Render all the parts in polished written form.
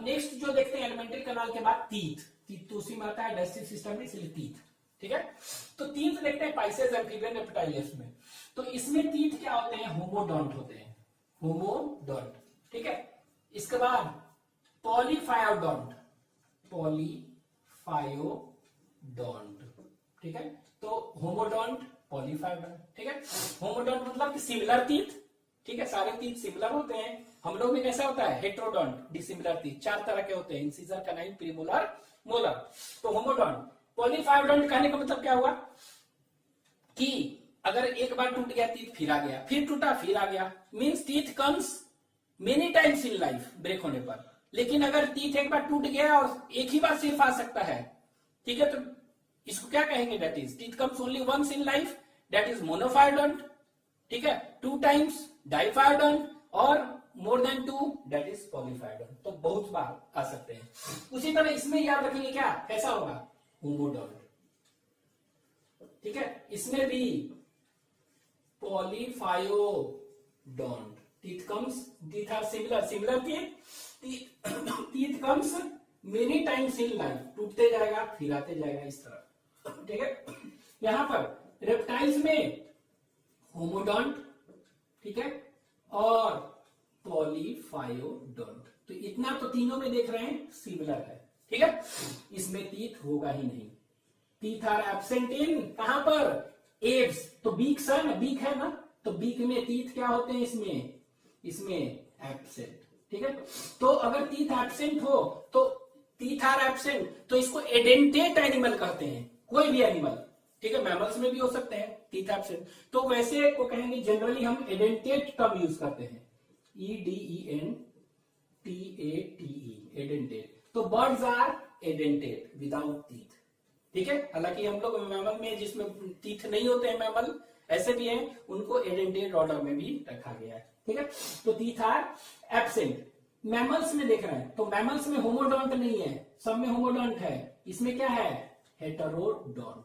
Next जो देखते हैं एलिमेंट्री कैनाल के बाद टीथ। टीथ तो उसी में आता है, डाइजेस्टिव सिस्टम में, इसलिए टीथ। ठीक है, तो टीथ देखते हैं पाइसेस, एम्फीबियन, रेप्टाइल्स में। तो इसमें टीथ क्या होते हैं? होमोडोंट होते हैं, होमोडोंट। ठीक है, इसके बाद पॉलीफायोडोंट, पॉलीफायोडोंट। ठीक है, तो होमोडोंट, पॉलीफायोडोंट। ठीक है, होमोडोंट मतलब कि सिमिलर टीथ। ठीक है, सारे टीथ सिमिलर होते हैं। हम लोग में कैसा होता है? Heterodont, dissimilar teeth. 4 तरह के होते हैं, इंसिजर, कैनाइन, प्रीमोलर, मोलर। तो होमोडोंट। पॉलीफायोडोंट कहने का मतलब क्या हुआ कि अगर एक बार टूट गया टीथ, फिर आ गया, फिर टूटा, फिर आ गया, means teeth comes many times in life break होने पर। लेकिन अगर टीथ एक बार टूट गया और एक ही बार सिर्फ आ सकता है, ठीक है, तो इसको क्या कहेंगे? That is teeth comes only once in life, that is monophyodont. ठीक है, 2 टाइम्स डाइफायोडोंट, और more than 2 that is polyphyodont. तो बहुत बार आ सकते हैं। उसी तरह इसमें याद रखेंगे क्या, कैसा होगा? होमोडोंट। ठीक है, इसमें भी polyphyodont. Teeth comes, teeth are similar, similar teeth comes many times in life, टूटते जाएगा, फिर आते जाएगा, इस तरह। ठीक है, यहां पर रेप्टाइल्स में होमोडोंट, ठीक है, और पॉलीफायोडोंट। तो इतना तो तीनों में देख रहे हैं सिमिलर है। ठीक है, इसमें टीथ होगा ही नहीं। टीथ आर एब्सेंट इन, कहां पर? एब्स। तो बीक है ना, बीक है ना, तो बीक में टीथ क्या होते हैं? इसमें एब्सेंट। ठीक है, तो अगर टीथ एब्सेंट हो, तो टीथ आर एब्सेंट, तो इसको एडेंटेट एनिमल कहते हैं, कोई भी एनिमल। ठीक है, मैमल्स में भी हो सकते हैं टीथ एब्सेंट, तो वैसे को कहेंगे जनरली हम एडेंटेट टर्म यूज करते हैं, EDENTATE, एडेंटेट। तो बर्ड्स आर एडेंटेट विदाउट टीथ। ठीक है, हालांकि हम लोग मैमल में जिसमें टीथ नहीं होते हैं, मैमल ऐसे भी हैं, उनको एडेंटेट ऑर्डर में भी रखा गया है। ठीक है, तो टीथ आर एब्सेंट। मैमल्स में देख रहे हैं, तो मैमल्स में होमोडोंट नहीं है, सब में होमोडोंट है। इसमें क्या है? हेटेरोडोंट।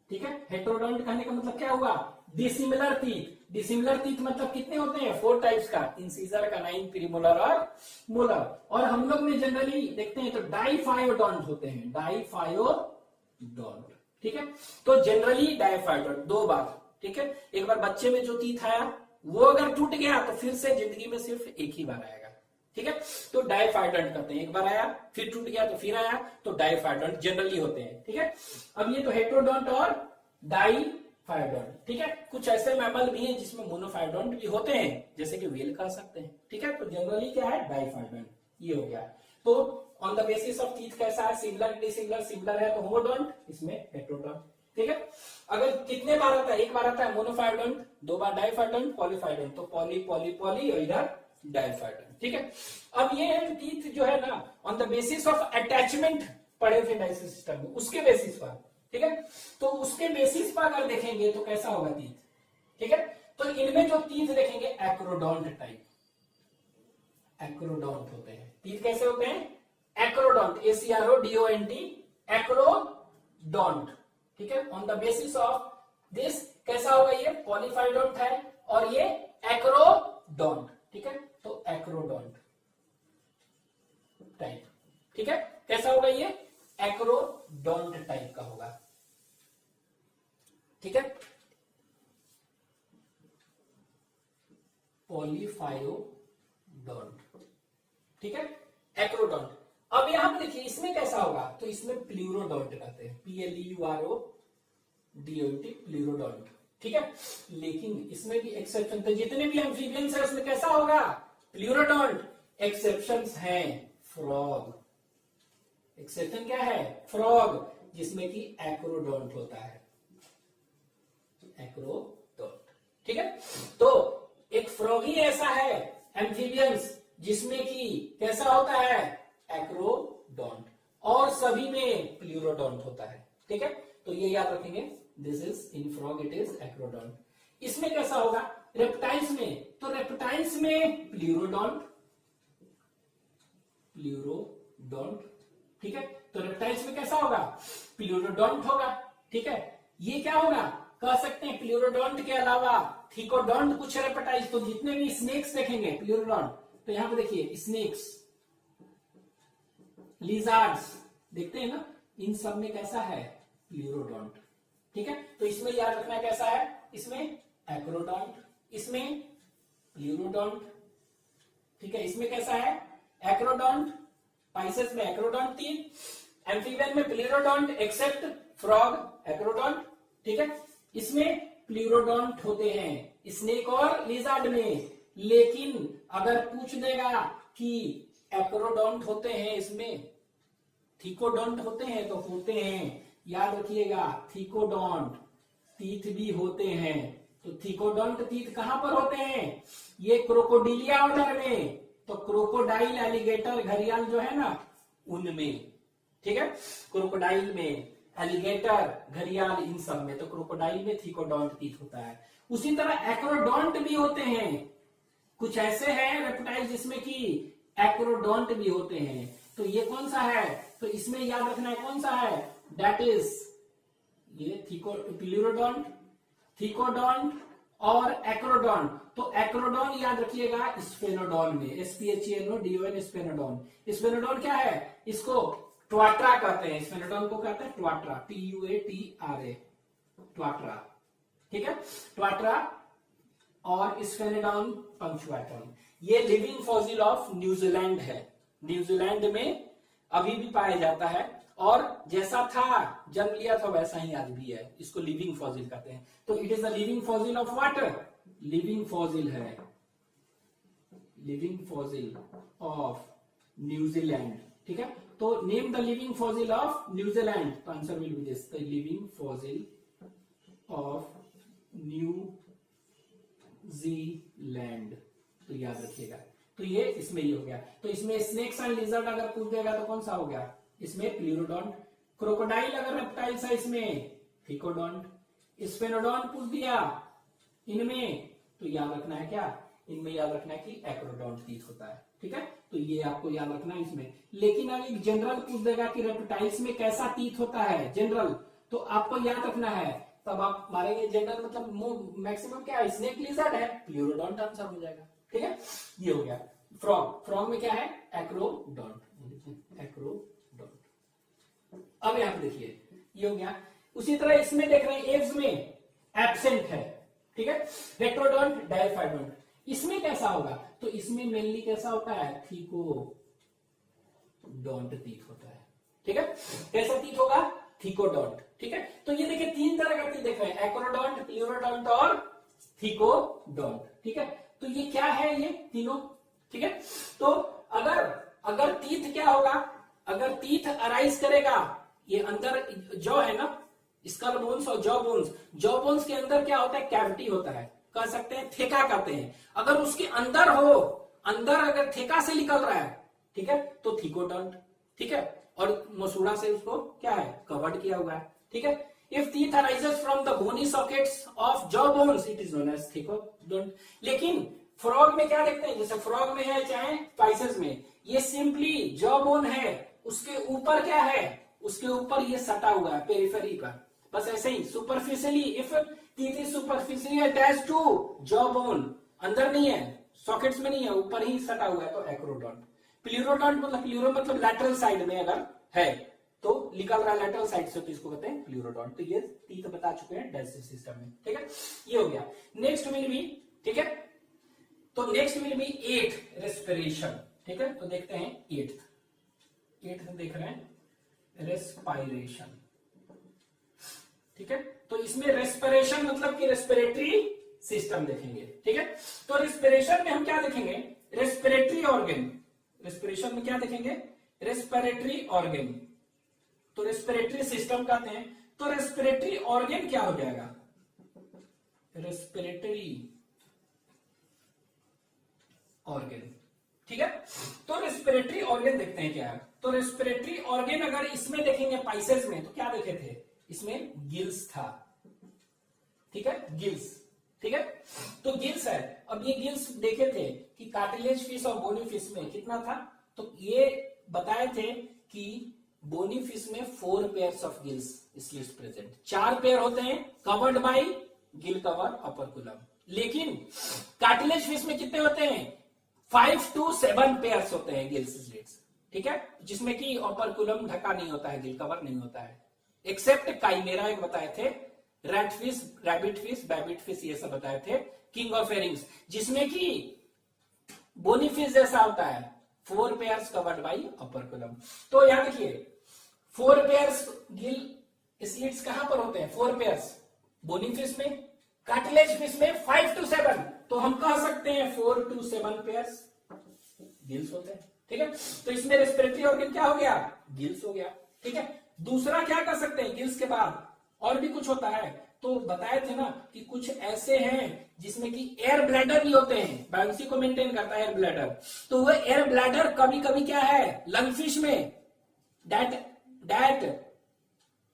ठीक है, हेटेरोडोंट कहने का मतलब क्या हुआ? Dissimilar teeth. डिसिमिलर टीथ मतलब कितने होते हैं? 4 टाइप्स का, इंसिजर, कैनाइन, प्रीमोलर और मोलर। और हम लोग में जनरली देखते हैं तो डाइफायोडोंट होते हैं, डाइफायोडोंट। ठीक है, तो जनरली डाइफायोडोंट 2 बार। ठीक है, एक बार बच्चे में जो टीथ आया वो अगर टूट गया तो फिर से जिंदगी में सिर्फ एक ही बार आएगा। ठीक है, तो डाइफायोडोंट करते हैं, एक बार आया, फिर टूट गया, तो फिर आया, तो डाइफायोडोंट जनरली होते हैं। ठीक है, अब ये तो हेटेरोडोंट और डाइफायोडोंट। ठीक है, कुछ ऐसे मैमल भी हैं जिसमें मोनोफायोडोंट भी होते हैं, जैसे कि व्हेल कह सकते हैं। ठीक है, तो जनरली क्या है? डाइफायोडोंट। ये हो गया। तो on the basis of teeth कैसा है? Similar, dissimilar. सिमिलर है तो होमोडोंट, इसमें हेटेरोडोंट। ठीक है, अगर कितने बार आता है? एक बार आता है मोनोफायोडोंट, 2 बार डाइफायोडोंट, पॉलीफायोडोंट। तो पॉली पॉली पॉली, और इधर डाइफायोडोंट। ठीक है, अब ये टीथ जो है ना, on the basis of attachment पढ़े थे डाइजेस्टिव सिस्टम में, उसके बेसिस पर। ठीक है, तो उसके बेसिस पर अगर देखेंगे तो कैसा होगा टीथ? ठीक है, तो इनमें जो टीथ देखेंगे एक्रोडोंट टाइप, एक्रोडोंट होते हैं। टीथ कैसे होते हैं? Acrodont, ACRODONT, acrodont. ठीक है, on the basis of this कैसा होगा? ये पॉलीफायोडोंट है और ये एक्रोडोंट। ठीक है, तो एक्रोडोंट टाइप। ठीक है, कैसा होगा? ये एक्रोडोंट टाइप का होगा। ठीक है, पॉलीफायोडोंट। ठीक है, एक्रोडोंट। अब यहां पर देखिए इसमें कैसा होगा? तो इसमें प्लूरोडोंट कहते हैं, PLURODONT, प्लूरोडोंट। ठीक है, लेकिन इसमें भी एक्सेप्शन थे, जितने भी एम्फीबियंस है उसमें कैसा होगा? प्लूरोडोंट। एक्सेप्शंस हैं, फ्रॉग। एक्सेप्शन क्या है? फ्रॉग, जिसमें कि एक्रोडोंट होता है, एक्रोडोंट। ठीक है, तो एक फ्रॉग ही ऐसा है एम्फीबियंस जिसमें कि कैसा होता है? एक्रोडोंट, और सभी में प्लूरोडोंट होता है। ठीक है, तो ये याद रखेंगे, this is in frog it is acrodont. इसमें कैसा होगा? रेप्टाइल्स में, तो रेप्टाइल्स में प्लूरोडोंट, प्लूरोडोंट। ठीक है, तो रेप्टाइल्स में कैसा होगा? प्लूरोडोंट होगा। ठीक है, ये क्या होगा? कह सकते हैं प्लूरोडोंट के अलावा थिकोडोंट कुछ रेप्टाइल्स। तो जितने भी स्नेक्स देखेंगे प्लूरोडोंट, तो यहां पे देखिए स्नेक्स, लिजार्ड्स देखते हैं ना, इन सब में कैसा है, प्लूरोडोंट। ठीक है, तो इसमें याद रखना कैसा है, इसमें एक्रोडोंट, इसमें प्लूरोडोंट। ठीक है, इसमें कैसा है, एक्रोडोंट, पाइसेस में एक्रोडोंट थी, एम्फीबियन में प्लूरोडोंट एक्सेप्ट फ्रॉग एक्रोडोंट। ठीक है, इसमें प्लूरोडोंट होते हैं स्नेक और लिजार्ड में, लेकिन अगर पूछ देगा कि एक्रोडोंट होते हैं इसमें, थीकोडोंट होते हैं, तो होते हैं, याद रखिएगा, थीकोडोंट तीथ भी होते हैं। तो थीकोडोंट तीथ कहां पर होते हैं, ये क्रोकोडिलिया ऑर्डर में, तो क्रोकोडाइल, एलिगेटर, घड़ियाल जो है ना उनमें। ठीक है, क्रोकोडाइल में, एलिगेटर, घड़ियाल, इन सब में, तो क्रोकोडाइल में थीकोडोंट तीथ होता है। उसी तरह एक्रोडोंट भी होते हैं, कुछ ऐसे हैं रेप्टाइल जिसमें कि एक्रोडोंट भी होते हैं। तो ये कौन सा है, तो इसमें याद रखना है कौन सा है, दैट इज ये प्लूरोडोंट, थीकोडोंट और एक्रोडोंट। तो एक्रोडोन याद रखिएगा स्फेनोडोन में, SPHENODON, स्फेनोडोन। स्फेनोडोन क्या है, इसको ट्वाट्रा कहते हैं, स्फेनोडोन को कहते हैं ट्वाट्रा, TUATRA, ट्वाट्रा। ठीक है, ट्वाट्रा और स्फेनोडोन पंक्चुएटम, ये लिविंग फॉसिल ऑफ न्यूजीलैंड है, न्यूजीलैंड में अभी भी पाया जाता है, और जैसा था जन्म लिया था वैसा ही आज भी है, इसको लिविंग फॉसिल कहते हैं। तो it is the living fossil of water, living fossil है, लिविंग फॉसिल ऑफ न्यूजीलैंड। ठीक है, तो name the living fossil of New Zealand, तो answer will be this, the living fossil of New Zealand. तो याद रखिएगा, तो ये इसमें ही हो गया। तो इसमें स्नेक्स एंड लिजर्ड अगर पूछ देगा तो कौन सा हो गया, इसमें प्लूरोडोंट। क्रोकोडाइल अगर रेप्टाइल्स है इसमें थीकोडोंट। स्फेनोडोन पूछ दिया इनमें, तो याद रखना है क्या, इनमें याद रखना है कि एक्रोडोंट तीथ होता है। ठीक है, तो ये आपको याद रखना है इसमें। लेकिन अगर जनरल पूछ देगा कि रेप्टाइल्स में कैसा तीथ होता है जनरल, तो आपको याद रखना है, तब आप मारेंगे जनरल मतलब मैक्सिमम क्या है, स्नेक लिजर्ड है, प्लूरोडोंट आंसर हो जाएगा। ठीक है, ये हो गया। फ्रॉग, फ्रॉग में क्या है, एक्रोडोंट, एक्रोडोंट। अब यहां पे देखिए, ये हो गया। उसी तरह इसमें देख रहे हैं एग्स में एब्सेंट है। ठीक है, रेक्टोडोंट, डायफाइडोंट, इसमें कैसा होगा, तो इसमें मेनली कैसा होता है, थीकोडोंट तीथ होता है। ठीक है, कैसा तीथ होगा, थीकोडोंट। ठीक है, तो ये देखिए तीन तरह का तीथ देख रहे हैं, एक्रोडोंट, प्लूरोडोंट और थीकोडोंट। ठीक है, तो ये क्या है, ये तीनों। ठीक है, तो अगर तीथ क्या होगा, अगर तीथ अराइज करेगा, ये अंदर जॉ है ना, स्कल बोन्स और जॉ बोन्स, जॉ बोन्स के अंदर क्या होता है, कैविटी होता है, कह सकते हैं थेका कहते हैं। अगर उसके अंदर हो, अंदर अगर थेका से निकल रहा है, ठीक है, तो थीकोडोंट। ठीक है, और मसूड़ा से उसको क्या है, कवर्ड किया हुआ है। ठीक है, if teeth arises from the bony sockets of jaw bones, it is known as thecodont. लेकिन फ्रॉग में क्या देखते हैं, जैसे फ्रॉग में है चाहे पाइसेस में, ये सिंपली जॉ बोन है, उसके ऊपर क्या है, उसके ऊपर ये सटा हुआ है पेरिफेरी पर, बस ऐसे ही superficially. If teeth is superficially attached to jaw bone, अंदर नहीं है, सॉकेट्स में नहीं है, ऊपर ही सटा हुआ है, तो एक्रोडोंट। प्लूरोडोंट मतलब, प्लूरो मतलब लैटरल साइड में अगर है, तो निकल रहा है लैटरल साइड से, तो इसको कहते हैं प्लूरोडोंट। तो ये टीथ बता चुके हैं डाइजेस्टिव सिस्टम में। ठीक है, ये हो गया। नेक्स्ट विल बी, ठीक है, तो next will be at, respiration. ठीक है, तो देखते हैं एट्थ देख रहे हैं, रेस्पिरेशन। ठीक है, तो इसमें रेस्पिरेशन मतलब कि रेस्पिरेटरी सिस्टम देखेंगे। ठीक है, तो रेस्पिरेशन में हम क्या देखेंगे, रेस्पिरेटरी ऑर्गन। रेस्पिरेशन में क्या देखेंगे, रेस्पिरेटरी ऑर्गन। तो रेस्पिरेटरी सिस्टम कहते हैं, तो रेस्पिरेटरी ऑर्गन क्या हो जाएगा, रेस्पिरेटरी ऑर्गन। ठीक है, तो रेस्पिरेटरी ऑर्गन देखते हैं क्या है। तो रेस्पिरेटरी ऑर्गन अगर इसमें देखेंगे पाइसेस में, तो क्या देखे थे, इसमें गिल्स था। ठीक है, गिल्स। ठीक है, तो गिल्स है। अब ये गिल्स देखे थे कि कार्टिलेज फिश और बोनी फिश में कितना था, तो ये बताए थे कि बोनी फिश में 4 pairs of gills slits present, 4 pair होते हैं, कवर्ड बाय गिल कवर अपरकुलम। लेकिन कार्टिलेज फिश में कितने होते हैं, 5 to 7 पेयर्स होते हैं गिल्स स्लिट्स। ठीक है, जिसमें कि ऑपरकुलम ढका नहीं होता है, गिल कवर नहीं होता है, एक्सेप्ट काइमेरा एक बताए थे, rat fish, rabbit fish, babbit fish, ये सब बताए थे, किंग ऑफ एरिंग्स जिसमें कि बोनी फिश जैसा होता है, 4 पेयर्स कवर्ड बाई ऑपरकुलम। तो यहां देखिए 4 पेयर्स गिल स्लिट्स कहां पर होते हैं, 4 पेयर्स बोनी फिश में, कार्टिलेज फिश में 5 to 7, तो हम कह सकते हैं 4 to 7 पेयर्स गिल्स होते हैं। ठीक है, तो इसमें रेस्पिरेटरी ऑर्गन क्या हो गया, गिल्स हो गया। ठीक है, दूसरा क्या कर सकते हैं गिल्स के बाद, और भी कुछ होता है, तो बताए थे ना कि कुछ ऐसे हैं जिसमें कि एयर ब्लैडर भी होते हैं, बायोन्सी को मेंटेन करता है एयर ब्लैडर, तो वो एयर ब्लैडर कभी कभी क्या है लंगफिश में, that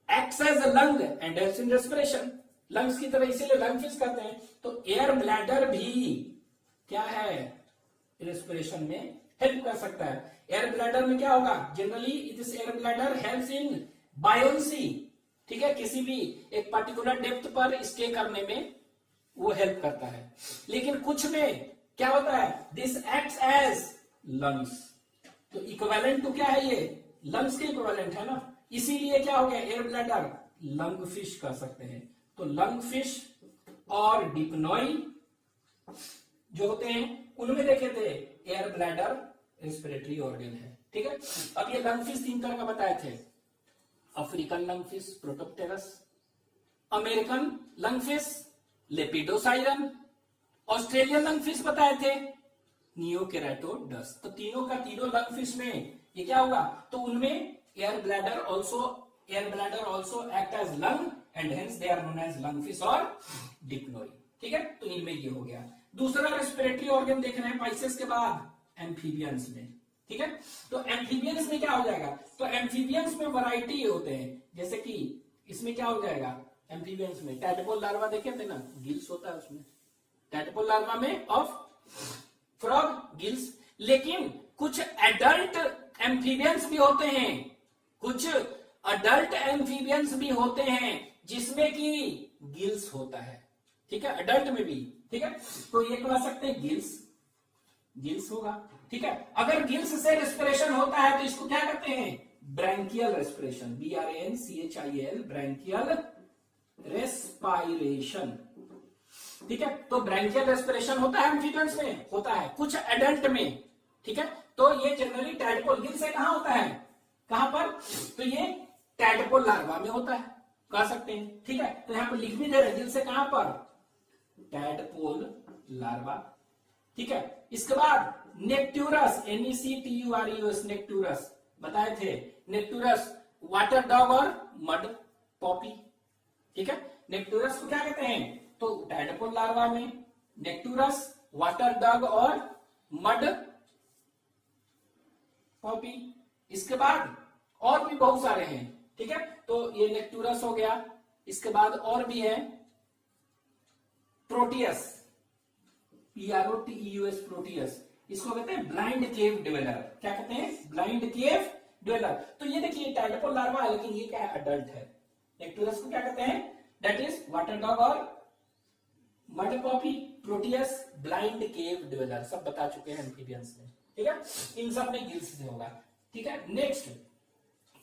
acts as a lung and helps in respiration, lungs की तरह, इसीलिए लंगफिश कहते हैं। तो एयर ब्लैडर भी क्या है रेस्पिरेशन में हेल्प कर सकता है। एयर ब्लैडर में क्या होगा, generally this air bladder helps in buoyancy, ठीक है, किसी भी एक पर्टिकुलर डेप्थ पर स्टे करने में वो हेल्प करता है। लेकिन कुछ में क्या होता है, दिस एक्ट्स एज लंग्स, तो इक्विवेलेंट टू क्या है ये, लंग्स के इक्विवेलेंट है ना, इसीलिए क्या हो गया एयर ब्लैडर लंग फिश कर सकते हैं। तो लंग फिश और डिप्नोई जो होते हैं उनमें देखे थे एयर ब्लैडर रेस्पिरेटरी ऑर्गन है। ठीक है, अब ये लंग फिश 3 तरह का बताए थे, African lung fish Protopterus, American lung fish Lepidosiren, Australian lung fish बताए थे नियोकेराटोडस। तो तीनों का तीनों लंग फिश में ये क्या होगा, तो उनमें air bladder also act as lung and hence they are known as lung fish और डिप्नोई। ठीक है, तो इनमें ये हो गया। दूसरा रेस्पिरेटरी ऑर्गन देख रहे हैं पाइसेस के बाद एम्फीबियंस में। ठीक है, तो एम्फीबियंस में क्या हो जाएगा, तो एम्फीबियंस में वैरायटी होते हैं, जैसे कि इसमें क्या हो जाएगा एम्फीबियंस में, टैडपोल लार्वा देखे थे ना, गिल्स होता है उसमें, टैडपोल लार्वा में ऑफ फ्रॉग गिल्स। लेकिन कुछ एडल्ट एम्फीबियंस भी होते हैं, कुछ अडल्ट एम्फीबियंस भी होते हैं जिसमें कि गिल्स होता है। ठीक है, अडल्ट में भी। ठीक है, तो ये कह सकते हैं गिल्स होगा। ठीक है, अगर गिल्स से रेस्पिरेशन होता है तो इसको क्या कहते हैं, branchial respiration, BRANCHIAL, branchial respiration. ठीक है, तो ब्रैंकियल रेस्पिरेशन होता है एम्फीबियंस में, होता है कुछ एडल्ट में। ठीक है, तो ये जनरली टैडपोल गिल से कहां होता है, कहां पर, तो ये टैडपोल लार्वा में होता है, कह सकते हैं। ठीक है, तो यहां पर लिख भी दे रहे गिल से कहां पर, टैडपोल लार्वा। ठीक है, इसके बाद नेक्टूरस, NECTURUS, नेक्टूरस बताए थे, नेक्टूरस वाटर डॉग और मड पॉपी। ठीक है, नेक्टूरस को क्या कहते हैं, तो टैडपोल लार्वा में नेक्टूरस, वाटर डॉग और मड पॉपी। इसके बाद और भी बहुत सारे हैं। ठीक है, तो ये नेक्टूरस हो गया, इसके बाद और भी है प्रोटियस, PROTEUS, प्रोटियस, इसको कहते हैं ब्लाइंड केव डिवेलर। क्या कहते हैं, ब्लाइंड केव डिवेलर। तो ये देखिए टैडपोल लार्वा है, लेकिन ये क्या है, अडल्ट है। नेक्टूरस को क्या कहते हैं, दैट इज वाटर डॉग और मड पॉपी, प्रोटियस ब्लाइंड केव डिवेलर, सब बता चुके हैं एम्फीबियंस में। ठीक है, इन सब में गिल्स से होगा। ठीक है, नेक्स्ट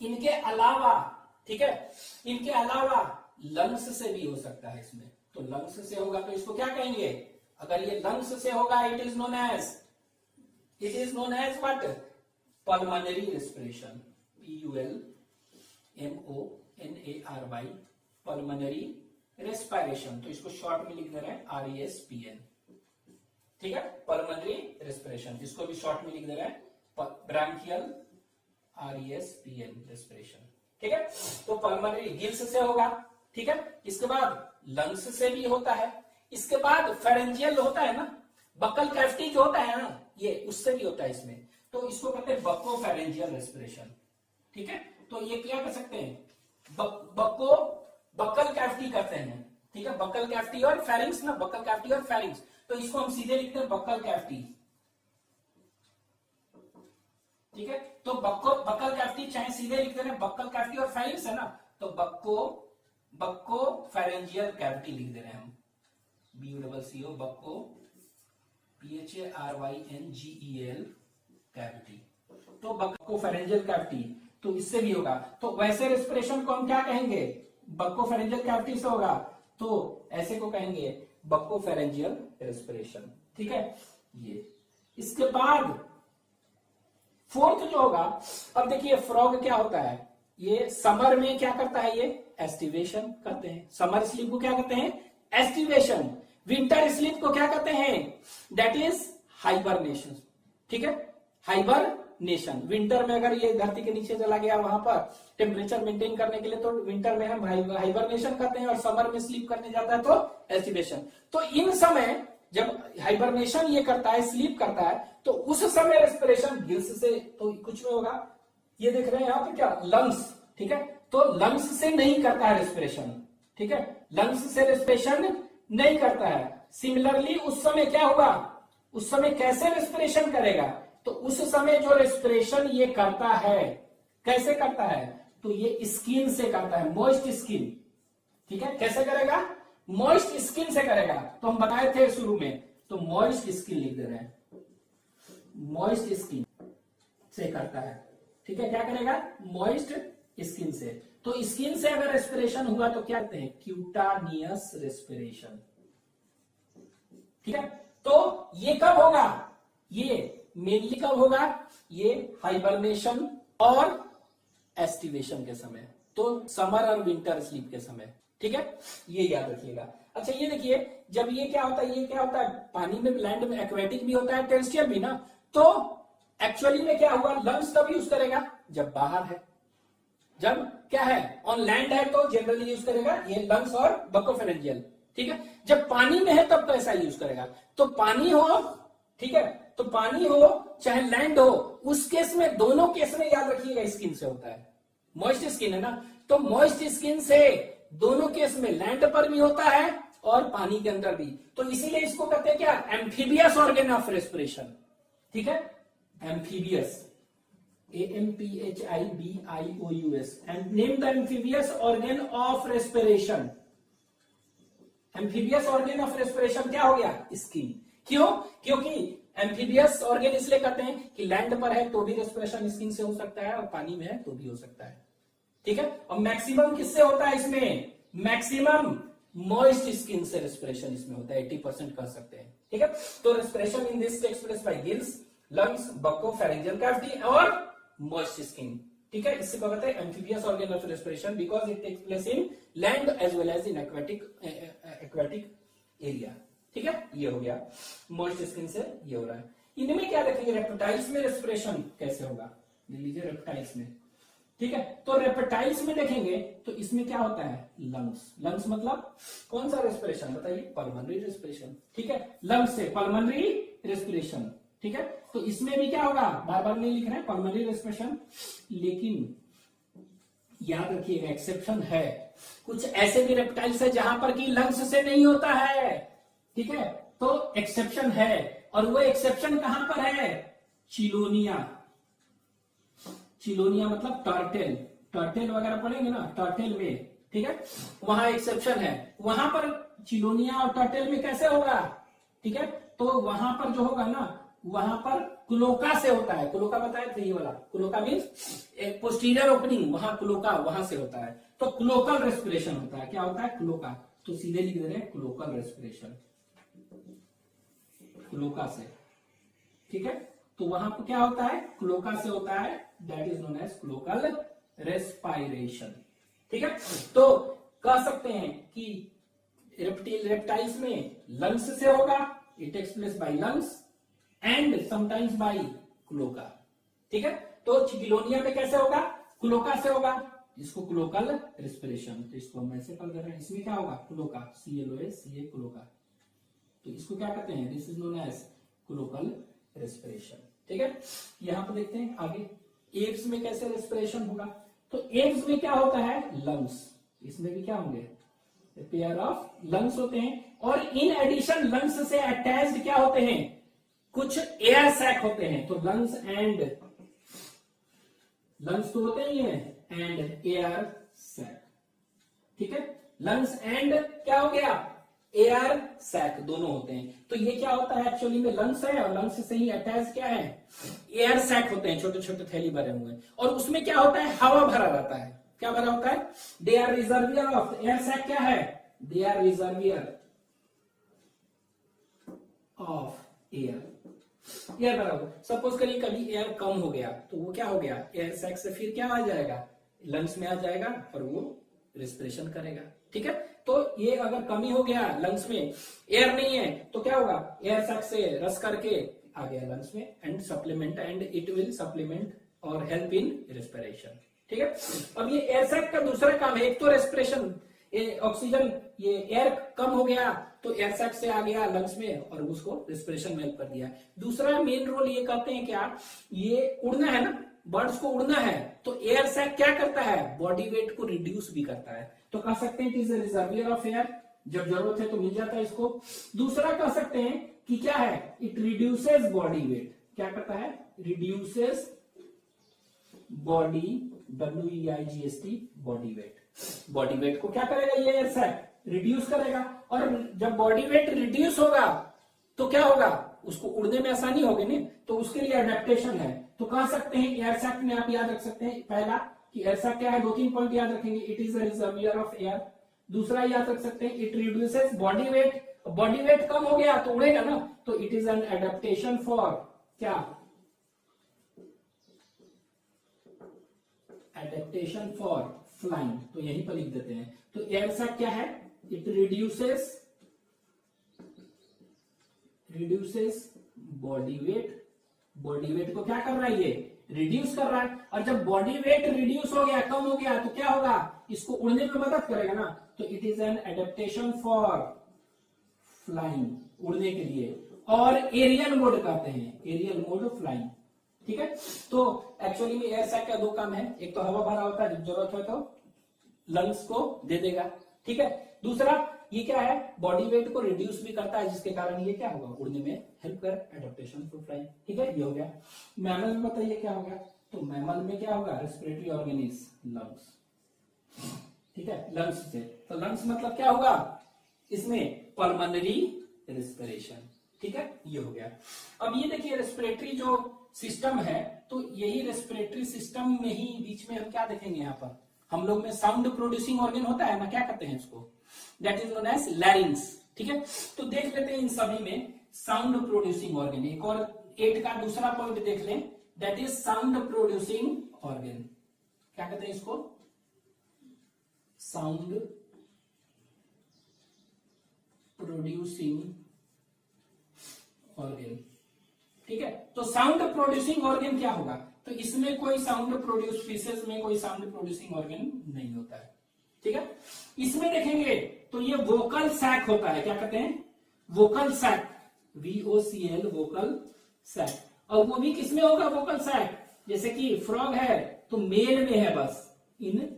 इनके अलावा, ठीक है, इनके अलावा लंग्स से भी हो सकता है इसमें, तो लंग्स से होगा तो इसको क्या कहेंगे, अगर ये लंग्स से होगा it is known as what, pulmonary respiration, PULMONARY, pulmonary respiration, तो इसको शॉर्ट में लिख दे रहे हैं RESPN। ठीक है, पल्मोनरी रेस्पिरेशन, इसको भी शॉर्ट में लिख दे रहे हैं ब्रांकियल RESPN रेस्पिरेशन। ठीक है, तो पल्मोनरी गिल्स से होगा। ठीक है, इसके बाद लंग्स से भी होता है, इसके बाद फेरेंजियल होता है ना, बक्कल कैविटी जो होता है ना, ये उससे भी होता है इसमें, तो इसको कहते हैं बक्को फेरेंजियल रेस्पिरेशन। ठीक है, तो ये क्या कर सकते हैं, बक्कल कैविटी करते हैं। ठीक है, बक्कल कैविटी और फेरिंग्स ना, बक्कल कैविटी और फेरिंग्स, तो इसको हम सीधे लिखते हैं बक्कल कैविटी। ठीक है, तो बक्कल कैविटी चाहे सीधे लिखते हैं, बक्कल कैविटी और फेरिंग्स है ना, तो बक्को फेरेंजियल कैविटी लिख दे रहे हैं हम, BUCCO, बक्को PHARYNGEL कैविटी। तो बक्कोफेरेंजियल कैविटी, तो इससे भी होगा। तो वैसे रेस्पिरेशन को हम क्या कहेंगे, बक्कोफेरेंजियल कैविटी से होगा, तो ऐसे को कहेंगे बक्कोफेरेंजियल रेस्पिरेशन। ठीक है, ये इसके बाद फोर्थ जो होगा, अब देखिए फ्रॉग क्या होता है, ये समर में क्या करता है, ये एस्टिवेशन करते हैं। समर स्लीप को क्या कहते हैं, एस्टिवेशन। विंटर स्लीप को क्या कहते हैं, दैट इज हाइबरनेशन। ठीक है, हाइबरनेशन। विंटर में अगर ये धरती के नीचे चला गया वहां पर टेम्परेचर मेंटेन करने के लिए, तो विंटर में हम हाइबरनेशन करते हैं, और समर में स्लीप करने जाता है तो एस्टिवेशन। तो इन समय जब हाइबरनेशन ये करता है, स्लीप करता है, तो उस समय रेस्पिरेशन गिल्स से तो कुछ में होगा, ये देख रहे हैं यहां पे क्या, लंग्स। ठीक है, तो लंग्स से नहीं करता है रेस्पिरेशन। ठीक है, लंग्स से रेस्पिरेशन नहीं करता है। सिमिलरली उस समय क्या होगा, उस समय कैसे रेस्पिरेशन करेगा, तो उस समय जो रेस्पिरेशन ये करता है, कैसे करता है, तो ये स्किन से करता है, मॉइस्ट स्किन। ठीक है, कैसे करेगा, मॉइस्ट स्किन से करेगा। तो हम बताए थे शुरू में, तो मॉइस्ट स्किन लिख दे रहे हैं, मॉइस्ट स्किन से करता है। ठीक है, क्या करेगा, मॉइस्ट स्किन से। तो स्किन से अगर रेस्पिरेशन हुआ तो क्या कहते हैं, क्यूटानियस रेस्पिरेशन। ठीक है, तो ये कब होगा, ये मेनली कब होगा, ये हाइबरनेशन और एस्टिवेशन के समय, तो समर और विंटर स्लीप के समय। ठीक है, ये याद रखिएगा। अच्छा ये देखिए, जब ये क्या होता है, ये क्या होता है, पानी में, लैंड में एक्वेटिक भी होता है, टेरेस्ट्रियल भी ना। तो एक्चुअली में क्या हुआ, लंग्स तब यूज करेगा जब बाहर है, जब क्या है, ऑन लैंड है तो जनरली यूज करेगा ये लंग्स और बक्कोफेरेंजियल। ठीक है, जब पानी में है तब तो ऐसा यूज करेगा। तो पानी हो, ठीक है, तो पानी हो चाहे लैंड हो, उस केस में, दोनों केस में याद रखिएगा स्किन से होता है, मॉइस्ट स्किन है ना, तो मॉइस्ट स्किन से दोनों केस में, लैंड पर भी होता है और पानी के अंदर भी। तो इसीलिए इसको कहते हैं क्या, एम्फीबियस ऑर्गन ऑफ रेस्पिरेशन। ठीक है, amphibious, AMPHIBIOUS, and name the amphibious organ of respiration। Amphibious organ of respiration क्या हो गया, स्किन। क्यों, क्योंकि एम्फीबियस ऑर्गन इसलिए कहते हैं कि लैंड पर है तो भी रेस्पिरेशन स्किन से हो सकता है, और पानी में है तो भी हो सकता है। ठीक है, और मैक्सिमम किससे होता है इसमें, मैक्सिमम मॉइस्ट स्किन से रेस्पिरेशन इसमें होता है, 80% कह सकते हैं। ठीक है, तो respiration in this takes place by gills, lungs, buccopharyngeal cavity और मॉइस्ट स्किन। ठीक है, इससे कहते हैं amphibious organ of respiration because it takes place in land as well as in aquatic area. ठीक है, ये हो गया मॉइस्ट स्किन से, ये हो रहा है। इनमें क्या देखेंगे, रेप्टाइल्स में रेस्पिरेशन कैसे होगा, ले लीजिए रेप्टाइल्स में। ठीक है, तो रेप्टाइल्स में देखेंगे तो इसमें क्या होता है, लंग्स। लंग्स मतलब कौन सा रेस्पिरेशन बताइए, पल्मोनरी रेस्पिरेशन। ठीक है, लंग्स से पल्मोनरी रेस्पिरेशन। ठीक है, तो इसमें भी क्या होगा, बार बार नहीं लिख रहे हैं पल्मोनरी रेस्पिरेशन, लेकिन याद रखिएगा एक्सेप्शन है, कुछ ऐसे भी रेप्टाइल्स है जहां पर कि लंग्स से नहीं होता है। ठीक है, तो एक्सेप्शन है, और वो एक्सेप्शन कहां पर है, चिलोनिया। चिलोनिया मतलब टर्टल, टर्टल वगैरह पढ़ेंगे ना, टर्टल में। ठीक है, वहां एक्सेप्शन है, वहां पर चिलोनिया और टर्टल में कैसे होगा। ठीक है, तो वहां पर जो होगा ना, वहां पर क्लोका से होता है। क्लोका बताया था ये वाला, क्लोका मीन्स एक पोस्टीरियर ओपनिंग, वहां क्लोका, वहां से होता है, तो क्लोकल रेस्पिरेशन होता है। क्या होता है, क्लोका, तो सीधे लिख दे रहे हैं क्लोकल रेस्पिरेशन, क्लोका से। ठीक है, तो वहां पर क्या होता है, क्लोका से होता है, that is known as cloacal respiration. ठीक है, तो कह सकते हैं कि रेप्टाइल्स में लंग्स से होगा, it takes place by lungs and sometimes by cloaca. ठीक है, तो चिलोनिया में कैसे होगा, क्लोका से होगा, इसको क्लोकल रेस्पिरेशन, तो इसको हम ऐसे कर दे रहे हैं, इसमें क्या होगा, क्लोका, CLOCA, क्लोका, तो इसको क्या कहते हैं, this is known as cloacal respiration. ठीक है, यहां पर देखते हैं आगे, एप्स में कैसे रेस्पिरेशन होगा। तो एप्स में क्या होता है, लंग्स, इसमें भी क्या होंगे, पेयर ऑफ लंग्स होते हैं, और इन एडिशन लंग्स से अटैच्ड क्या होते हैं, कुछ एयर सैक होते हैं। तो लंग्स एंड, लंग्स तो होते ही हैं, एंड एयर सैक। ठीक है, लंग्स एंड क्या हो गया, एयर सैक दोनों होते हैं। तो ये क्या होता है एक्चुअली में, लंग्स है और लंग्स से ही अटैच क्या है, एयर सैक होते हैं, छोटे छोटे थैली भरे हुए हैं, और उसमें क्या होता है, हवा भरा रहता है। क्या भरा होता है, they are reservoir of, air sac क्या है, they are reservoir of air, air भरा हुआ। सपोज करिए कभी एयर कम हो गया तो वो क्या हो गया, एयर सैक से फिर क्या आ जाएगा, लंग्स में आ जाएगा और वो रेस्पिरेशन करेगा। ठीक है, तो ये अगर कमी हो गया लंग्स में, एयर नहीं है तो क्या होगा, एयर सैक से रस करके आ गया लंग्स में and supplement, and it will supplement और हेल्प इन रेस्पिरेशन। ठीक है, अब ये एयर सैक का दूसरा काम है, एक तो रेस्पिरेशन, ऑक्सीजन, ये एयर कम हो गया तो एयर सैक से आ गया लंग्स में और उसको रेस्पिरेशन में हेल्प कर दिया। दूसरा मेन रोल ये करते हैं क्या, ये उड़ना है ना, बर्ड्स को उड़ना है तो एयर सैक क्या करता है, बॉडी वेट को रिड्यूस भी करता है। तो कह सकते हैं it is a reservoir of air, जब जरूरत है तो मिल जाता है इसको। दूसरा कह सकते हैं कि क्या है, इट रिड्यूसेस बॉडी वेट, क्या करता है, reduces body, WEIGST, body weight. Body wait को क्या करेगा ये एयर सैक, रिड्यूस करेगा, और जब बॉडी वेट रिड्यूस होगा तो क्या होगा, उसको उड़ने में आसानी होगी ना, तो उसके लिए अडेप्टेशन है। तो कह सकते हैं एयर सैक में आप याद रख सकते हैं, पहला कि एयर सैक क्या है, 2-3 पॉइंट याद रखेंगे, it is a reservoir of air. दूसरा याद रख सकते हैं, it reduces body weight, body weight कम हो गया तो उड़ेगा ना, तो it is an adaptation for क्या, एडेप्टेशन फॉर फ्लाइंग। तो यहीं पर लिख देते हैं। तो एयर सैक क्या है, it reduces body weight, body wait को क्या कर रहा है, ये रिड्यूस कर रहा है, और जब बॉडी वेट रिड्यूस हो गया, कम हो गया, तो क्या होगा, इसको उड़ने में मदद करेगा ना, तो it is an adaptation for flying, उड़ने के लिए, और एरियल मोड कहते हैं, एरियल मोड ऑफ फ्लाइंग। ठीक है, तो एक्चुअली में एयर सैक का दो काम है, एक तो हवा भरा होता है, जब जरूरत है तो लंग्स को दे देगा। ठीक है, दूसरा ये क्या है, बॉडी वेट को रिड्यूस भी करता है, जिसके कारण ये क्या होगा, उड़ने में हेल्प कर, एडेप्टेशन फॉर फ्लाइंग। ठीक है, ये हो गया। मैमल में बताइए क्या होगा, तो मैमल में क्या होगा, रेस्पिरेटरी ऑर्गन इज लंग्स। ठीक है, लंग्स से, तो लंग्स मतलब क्या होगा, इसमें पल्मोनरी रेस्पिरेशन। ठीक है, ये हो गया। अब ये देखिए रेस्पिरेटरी जो सिस्टम है, तो यही रेस्पिरेटरी सिस्टम में ही बीच में हम क्या देखेंगे, यहाँ पर हम लोग में साउंड प्रोड्यूसिंग ऑर्गन होता है ना, क्या कहते हैं इसको, that is known as larynx. ठीक है, तो देख लेते हैं इन सभी में साउंड प्रोड्यूसिंग ऑर्गन। एक और 8 का दूसरा पॉइंट देख लें, that is sound producing organ. क्या कहते हैं इसको, साउंड प्रोड्यूसिंग ऑर्गन। ठीक है, तो साउंड प्रोड्यूसिंग ऑर्गन क्या होगा, तो इसमें कोई साउंड प्रोड्यूस, फिशेस में कोई साउंड प्रोड्यूसिंग ऑर्गन नहीं होता है। ठीक है, इसमें देखेंगे तो ये वोकल सैक होता है, क्या कहते हैं, vocal sac, VOCL, vocal sac. और वो भी किसमें होगा वोकल सैक, जैसे कि फ्रॉग है तो मेल में है, बस इन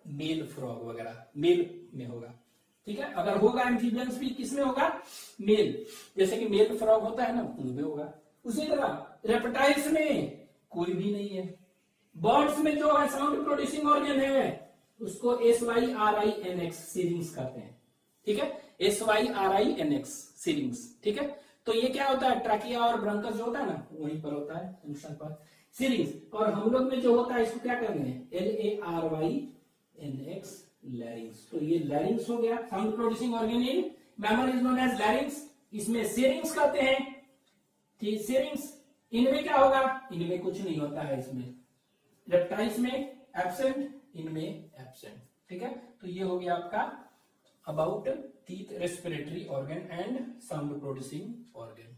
मेल फ्रॉग वगैरह मेल में होगा। ठीक है, अगर होगा एम्फीबियंस भी किसमें होगा, मेल, जैसे कि मेल फ्रॉग होता है ना, उनमें होगा। उसी तरह रेप्टाइल्स में कोई भी नहीं है। बर्ड्स में जो है साउंड प्रोड्यूसिंग ऑर्गन है उसको SYRINX सिरिंग्स कहते हैं। ठीक है, SYRINX सिरिंग्स। ठीक है, तो ये क्या होता है, ट्रैकिया और ब्रंकस जो होता है ना, वहीं पर होता है जंक्शन पर सिरिंग्स। और हम लोग में जो होता है इसको क्या करेंगे, LARYNX, लैरिंग्स। तो ये लैरिंग्स हो गया, sound producing organ in mammal is known as larynx. इसमें सिरिंग्स कहते हैं। ठीक, सिरिंग्स, इनमें क्या होगा, इनमें कुछ नहीं होता है, इसमें रेप्टाइल्स में एब्सेंट, इनमें एब्सेंट। ठीक है, तो ये हो गया आपका about teeth, respiratory organ and sound producing organ.